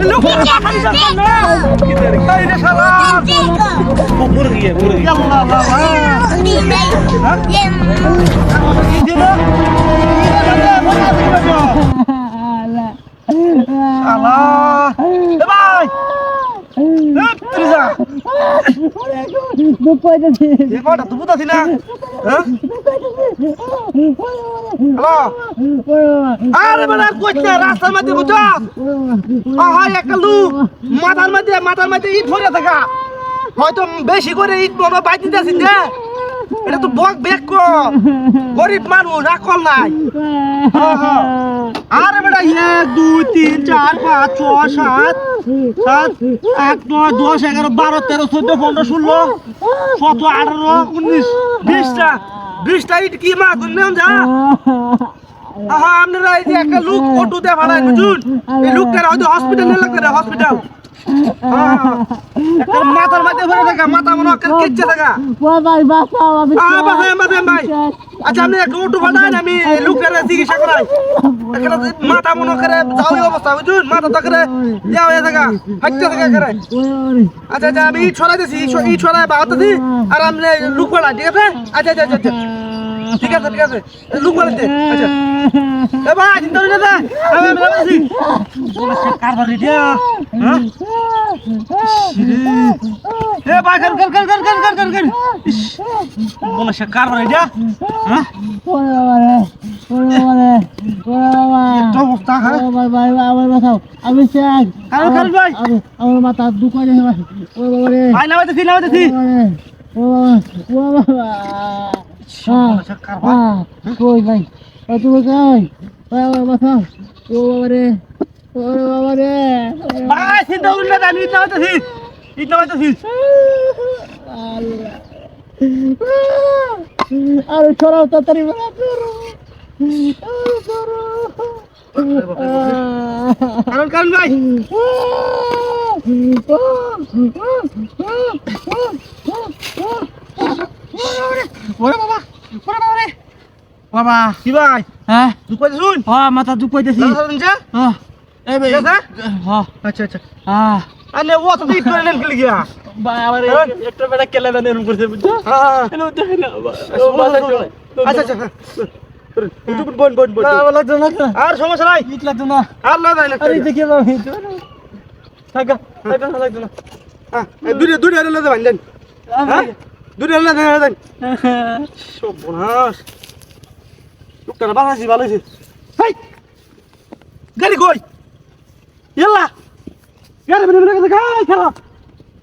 লোক খালি যাচ্ছে না এই রে শালা পুরো গিয়ে আল্লাহ আল্লাহ কি দিল শালা এ ভাই আরে মানে কইতে রাস্তার মধ্যে বুঝা একটা লোক মাথার মধ্যে ইট ভরে থাকা হয়তো বেশি করে ইট মনে বাইতে যাচ্ছি যে এটা তো বক বেক গরিব মানুষ আকল নাই আরে বেটা 1 2 3 4 5 6 7 8 9 10 11 12 13 14 15 16 17 18 19 20টা ইট কি মা গুনলেন যা আপনারা এই যে একটা লোক অটোতে ভাড়ায় বুঝুন এই লোকটার হয়তো হসপিটালে লাগবে না হসপিটাল মাথার মধ্যে ভরে থাকা মাথা মনে হয় কেটে থাকা ভাই আচ্ছা আপনি একটা অটো ভাড়ান আমি লোকটার চিকিৎসা করাই মাথা মনে করে যাও অবস্থা বুঝুন মাথা তো করে যাও থাকা হাঁটতে থাকা করে আচ্ছা আচ্ছা আমি ইট ছড়াইতেছি ইট ছড়াই বাড়াতেছি আর আপনি লোক ভাড়া ঠিক আছে আচ্ছা আচ্ছা আচ্ছা ঠিক আছে লোক ভাড়াতে আচ্ছা এ ভাই চিন্তা করি না আমি বলছি কারবার রেডিয়া হ্যাঁ এ ভাই কর বলে সে কারবার রেডিয়া হ্যাঁ তো অবস্থা হ্যাঁ ভাই আমার বাঁচাও আমি চাই কারণ ভাই আমার মাথা দুখানে ও বাবা রে ভাই নামাইতেছি ও বাবা কই ভাই তুমি কই ভাই আমার বাঁচাও ও বাবা রে ভাই চিন্তা করি না আমি নামাইতেছি আরে ছড়াও তাড়াতাড়ি কারণ ভাই বাবা কি ভাই হ্যাঁ দুপাইতে শুন মাথা দুপাইতেছি এই ভাই আচ্ছা আচ্ছা আরে ও তো ঠিক করে নেন কি গিয়া ভাই আমার একটা বেটা কেলে দেন এরকম করতে বুঝছো এলো দেখে না আচ্ছা আচ্ছা বন লাগতো না আর সমস্যা নাই ইট লাগতো না আর না নাই আরে দেখে বাবা থাকা লাগতো না হ্যাঁ দুই রে ভাই দেন হ্যাঁ দুই রে দেন সব বোনাস লোকটা বানাইছি ভালো হইছে হাই গাড়ি কই ইয়াল্লা গাড়ি বনে গাই খেলা